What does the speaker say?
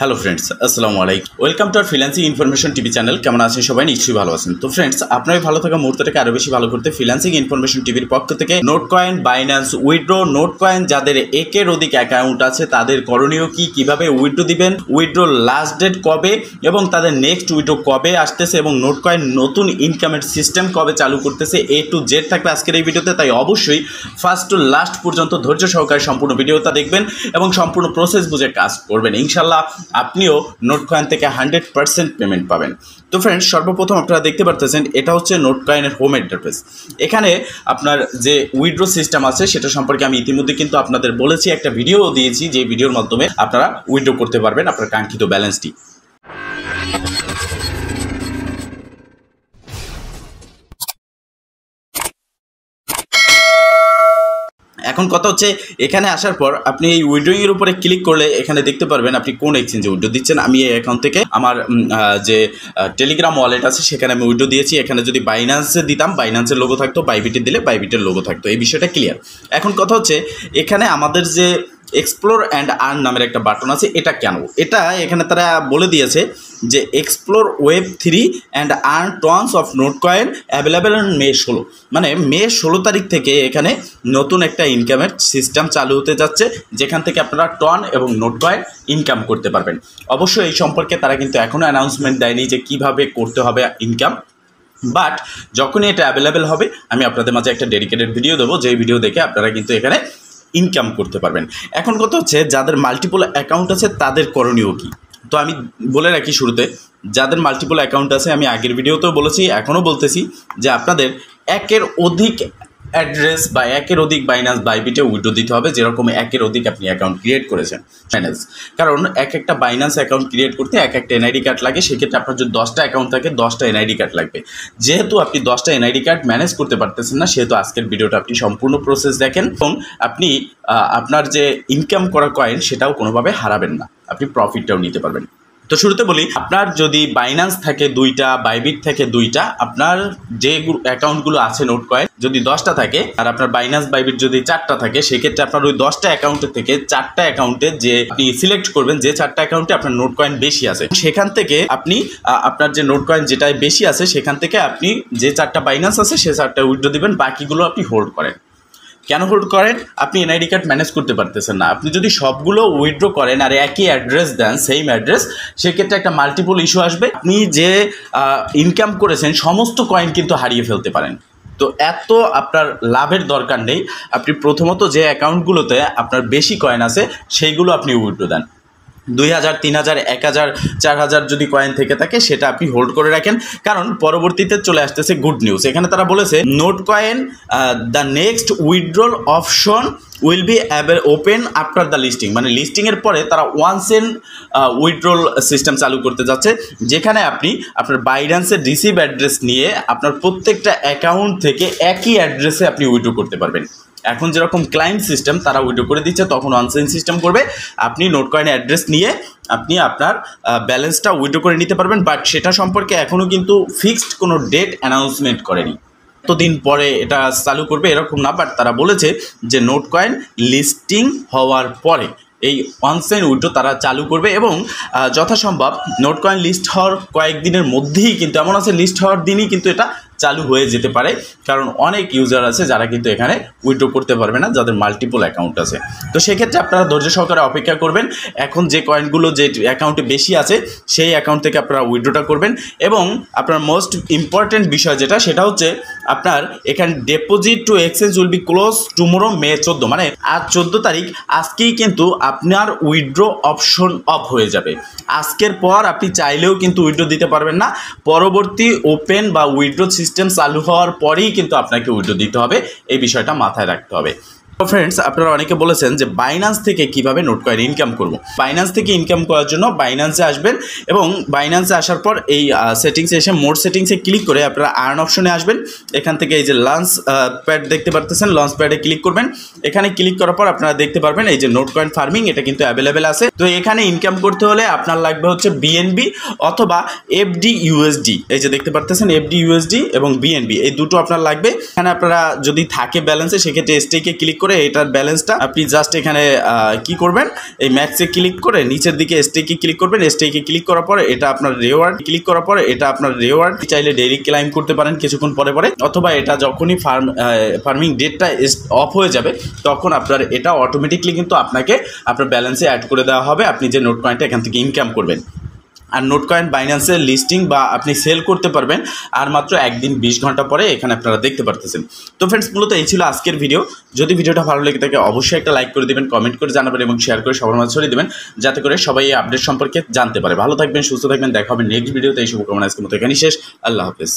Hello friends, আসসালামু আলাইকুম। Welcome to our freelancing information TV channel. কেমন আছেন সবাই? নিশ্চয়ই ভালো আছেন। তো ফ্রেন্ডস, আপনার ভালো থাকা মুহূর্তটাকে আরও বেশি ভালো করতে ফ্রিল্যান্সিং ইনফরমেশন টিভির পক্ষ থেকে note coin, Binance, withdraw, note coin যাদের একের অধিক অ্যাকাউন্ট আছে তাদের করণীয় কি, কিভাবে উইথড্র দিবেন, উইথড্র লাস্ট ডেট কবে এবং তাদের নেক্সট উইথড্র কবে আসতেছে এবং নোট কয়েন নতুন ইনকামের সিস্টেম কবে চালু করতেছে, এ টু জেড থাকবে আজকের এই ভিডিওতে। তাই অবশ্যই ফার্স্ট টু লাস্ট পর্যন্ত ধৈর্য সহকারে সম্পূর্ণ ভিডিওটা দেখবেন এবং সম্পূর্ণ প্রসেস বুঝে কাজ করবেন। ইনশাল্লাহ আপনিও নোট কয়েন থেকে 100% পেমেন্ট পাবেন। তো ফ্রেন্ডস, সর্বপ্রথম আপনারা দেখতে পারতেছেন এটা হচ্ছে নোট কয়েনের হোম ইন্টারফেস। এখানে আপনার যে উইথড্র সিস্টেম আছে সেটা সম্পর্কে আমি ইতিমধ্যে কিন্তু আপনাদের বলেছি, একটা ভিডিও দিয়েছি, যে ভিডিওর মাধ্যমে আপনারা উইথড্র করতে পারবেন আপনার কাঙ্ক্ষিত ব্যালেন্সটি। এখন কথা হচ্ছে, এখানে আসার পর আপনি এই উইথড্রয়িং এর উপরে ক্লিক করলে এখানে দেখতে পারবেন আপনি কোন এক্সচেঞ্জে উইথড্র দিচ্ছেন। আমি এই অ্যাকাউন্ট থেকে আমার যে টেলিগ্রাম ওয়ালেট আছে সেখানে আমি উইথড্র দিয়েছি। এখানে যদি বাইন্যান্সে দিতাম বাইন্যান্সের লোগো থাকতো, বাইবিটে দিলে বাইবিটের লোগো থাকতো। এই বিষয়টা ক্লিয়ার। এখন কথা হচ্ছে, এখানে আমাদের যে এক্সপ্লোর অ্যান্ড আর্ন নামের একটা বাটন আছে, এটা কেন? এটা এখানে তারা বলে দিয়েছে যে explore web 3 and earn tonnes of note coin available on May 16, মানে মে 16 তারিখ থেকে এখানে নতুন একটা ইনকামের সিস্টেম চালু হতে যাচ্ছে, যেখান থেকে আপনারা টন এবং নোট কয়েন ইনকাম করতে পারবেন। অবশ্যই এই সম্পর্কে তারা কিন্তু এখনও অ্যানাউন্সমেন্ট দেয়নি যে কীভাবে করতে হবে ইনকাম, বাট যখনই এটা অ্যাভেলেবেল হবে আমি আপনাদের মাঝে একটা ডেডিকেটেড ভিডিও দেবো, যেই ভিডিও দেখে আপনারা কিন্তু এখানে ইনকাম করতে পারবেন। এখন কথা হচ্ছে, যাদের মাল্টিপল অ্যাকাউন্ট আছে তাদের করণীয় কী? তো আমি বলে রাখি শুরুতে, যাদের মাল্টিপল অ্যাকাউন্ট আছে, আমি আগের ভিডিওতেও বলেছি, এখনও বলতেছি, যে আপনাদের একের অধিক অ্যাড্রেস বা একের অধিক বাইন্যান্স বাইবিটে উইথড্র দিতে হবে, যেরকম একের অধিক আপনি অ্যাকাউন্ট ক্রিয়েট করেছেন বাইন্যান্স। কারণ একটা বাইন্যান্স অ্যাকাউন্ট ক্রিয়েট করতে একটা এনআইডি কার্ড লাগে। সেক্ষেত্রে আপনার যদি 10টা অ্যাকাউন্ট থাকে 10টা এনআইডি কার্ড লাগবে। যেহেতু আপনি 10টা এনআইডি কার্ড ম্যানেজ করতে পারতেছেন না, সেহেতু আজকের ভিডিওটা আপনি সম্পূর্ণ প্রসেস দেখেন এবং আপনি আপনার যে ইনকাম করা কয়েন সেটাও কোনোভাবে হারাবেন না, আপনি প্রফিটটাও নিতে পারবেন। তো শুরুতে বলি, আপনার যদি বাইন্যান্স থাকে 2টা, বাইবিট থাকে 2টা, আপনার যে অ্যাকাউন্টগুলো আছে নোট কয়েন যদি 10টা থাকে আর আপনার বাইন্যান্স বাইবিট যদি 4টা থাকে, সেক্ষেত্রে আপনার ওই 10টা অ্যাকাউন্টের থেকে 4টা অ্যাকাউন্টে যে আপনি সিলেক্ট করবেন যে 4টা অ্যাকাউন্টে আপনার নোট কয়েন বেশি আছে, সেখান থেকে আপনি আপনার যে নোট কয়েন যেটাই বেশি আছে সেখান থেকে আপনি যে 4টা বাইন্যান্স আছে সে 4টা উইথড্র দিবেন, বাকিগুলো আপনি হোল্ড করেন। কেন হোল্ড করেন? আপনি এনআইডি কার্ড ম্যানেজ করতে পারতেছেন না। আপনি যদি সবগুলো উইথড্র করেন আর একই অ্যাড্রেস দেন, সেম অ্যাড্রেস, সেক্ষেত্রে একটা মাল্টিপল ইস্যু আসবে। আপনি যে ইনকাম করেছেন সমস্ত কয়েন কিন্তু হারিয়ে ফেলতে পারেন। তো এত আপনার লাভের দরকার নেই। আপনি প্রথমত যে অ্যাকাউন্টগুলোতে আপনার বেশি কয়েন আছে সেইগুলো আপনি উইথড্র দেন। 2000, 3000, 1000, 4000 যদি কয়েন থেকে থাকে সেটা আপনি হোল্ড করে রাখেন, কারণ পরবর্তীতে চলে আসতেছে গুড নিউজ। এখানে তারা বলেছে note coin the next withdrawal option will be open after the listing, মানে লিস্টিংয়ের পরে তারা 1 সেন্ট উইথড্রল সিস্টেম চালু করতে যাচ্ছে, যেখানে আপনি আপনার বাইন্যান্সের রিসিভ অ্যাড্রেস নিয়ে আপনার প্রত্যেকটা অ্যাকাউন্ট থেকে একই অ্যাড্রেসে আপনি উইথড্র করতে পারবেন। এখন যেরকম ক্লায়েন্ট সিস্টেম তারা উইথড্র করে দিচ্ছে, তখন অনলাইন সিস্টেম করবে। আপনি নোট কয়েনের অ্যাড্রেস নিয়ে আপনি আপনার ব্যালেন্সটা উইথড্র করে নিতে পারবেন, বাট সেটা সম্পর্কে এখনও কিন্তু ফিক্সড কোনো ডেট অ্যানাউন্সমেন্ট করেনি। এতদিন পরে এটা চালু করবে এরকম না, বাট তারা বলেছে যে নোট কয়েন লিস্টিং হওয়ার পরে এই অনলাইন উইথড্র তারা চালু করবে এবং যথাসম্ভব নোট কয়েন লিস্ট হওয়ার কয়েকদিনের মধ্যেই, কিন্তু এমন আছে লিস্ট হওয়ার দিনই কিন্তু এটা চালু হয়ে যেতে পারে, কারণ অনেক ইউজার আছে যারা কিন্তু এখানে উইথড্র করতে পারবে না, যাদের মাল্টিপল অ্যাকাউন্ট আছে। তো সেক্ষেত্রে আপনারা ধৈর্য সহকারে অপেক্ষা করবেন। এখন যে কয়েনগুলো যে অ্যাকাউন্টে বেশি আছে সেই অ্যাকাউন্ট থেকে আপনারা উইথড্রটা করবেন এবং আপনার মোস্ট ইম্পর্টেন্ট বিষয় যেটা, সেটা হচ্ছে আপনার এখানে deposit to exchange will be close tomorrow May 14, মানে আজ 14 তারিখ, আজকেই কিন্তু আপনার উইথড্র অপশন অফ হয়ে যাবে। আজকের পর আপনি চাইলেও কিন্তু উইথড্র দিতে পারবেন না। পরবর্তী ওপেন বা উইথড্র সিস্টেম চালু হওয়ার পরেই কিন্তু আপনাকে উইথড্র দিতে হবে, এই বিষয়টা মাথায় রাখতে হবে। তো ফ্রেন্ডস, আপনারা অনেকে বলেছেন যে বাইন্যান্স থেকে কিভাবে নোট কয়েন ইনকাম করব। বাইন্যান্স থেকে ইনকাম করার জন্য বাইন্যান্সে আসবেন এবং বাইন্যান্সে আসার পর এই সেটিংসে এসে মোর সেটিংসে ক্লিক করে আপনারা আর্ন অপশনে আসবেন। এখান থেকে এই যে লঞ্চ প্যাড দেখতে পারতেছেন, লঞ্চ প্যাডে ক্লিক করবেন। এখানে ক্লিক করার পর আপনারা দেখতে পারবেন এই যে নোট কয়েন ফার্মিং, এটা কিন্তু অ্যাভেলেবেল আছে। তো এখানে ইনকাম করতে হলে আপনার লাগবে হচ্ছে বিএনবি অথবা এফডি ইউএসডি। এই যে দেখতে পারতেছেন এফডি ইউএসডি এবং বিএনবি, এই দুটো আপনার লাগবে। এখানে আপনারা যদি থাকে ব্যালেন্সে সেক্ষেত্রে স্টেকে ক্লিক করে করে এটার ব্যালেন্সটা আপনি জাস্ট এখানে কি করবেন, এই ম্যাক্সে ক্লিক করে নিচের দিকে স্টেকে ক্লিক করবেন। স্টেকে ক্লিক করার পরে এটা আপনার রিওয়ার্ড, ক্লিক করার পরে এটা আপনার রিওয়ার্ড চাইলে ডেইলি ক্লাইম করতে পারেন কিছুক্ষণ পরে পরে, অথবা এটা যখনই ফার্মিং ডেটটা অফ হয়ে যাবে তখন আপনার এটা অটোমেটিকলি কিন্তু আপনাকে আপনার ব্যালেন্সে অ্যাড করে দেওয়া হবে, আপনি যে নোট কয়েনটা এখান থেকে ইনকাম করবেন। আর নোট কয়েন বাইন্যান্সের লিস্টিং বা আপনি সেল করতে পারবেন আর মাত্র 1 দিন 20 ঘন্টা পরে এখানে আপনারা দেখতে পারতেছেন। তো ফ্রেন্ডস, মূলত এই ছিল আজকের ভিডিও। যদি ভিডিওটা ভালো লেগে থাকে অবশ্যই একটা লাইক করে দেবেন, কমেন্ট করে জানাবেন এবং শেয়ার করে সবার মাঝে ছড়িয়ে দেবেন, যাতে করে সবাই এই আপডেট সম্পর্কে জানতে পারে। ভালো থাকবেন, সুস্থ থাকবেন, দেখা হবে নেক্সট ভিডিওতে। এই শুভকামনা আজকের মতো এখানেই শেষ। আল্লাহ হাফেজ।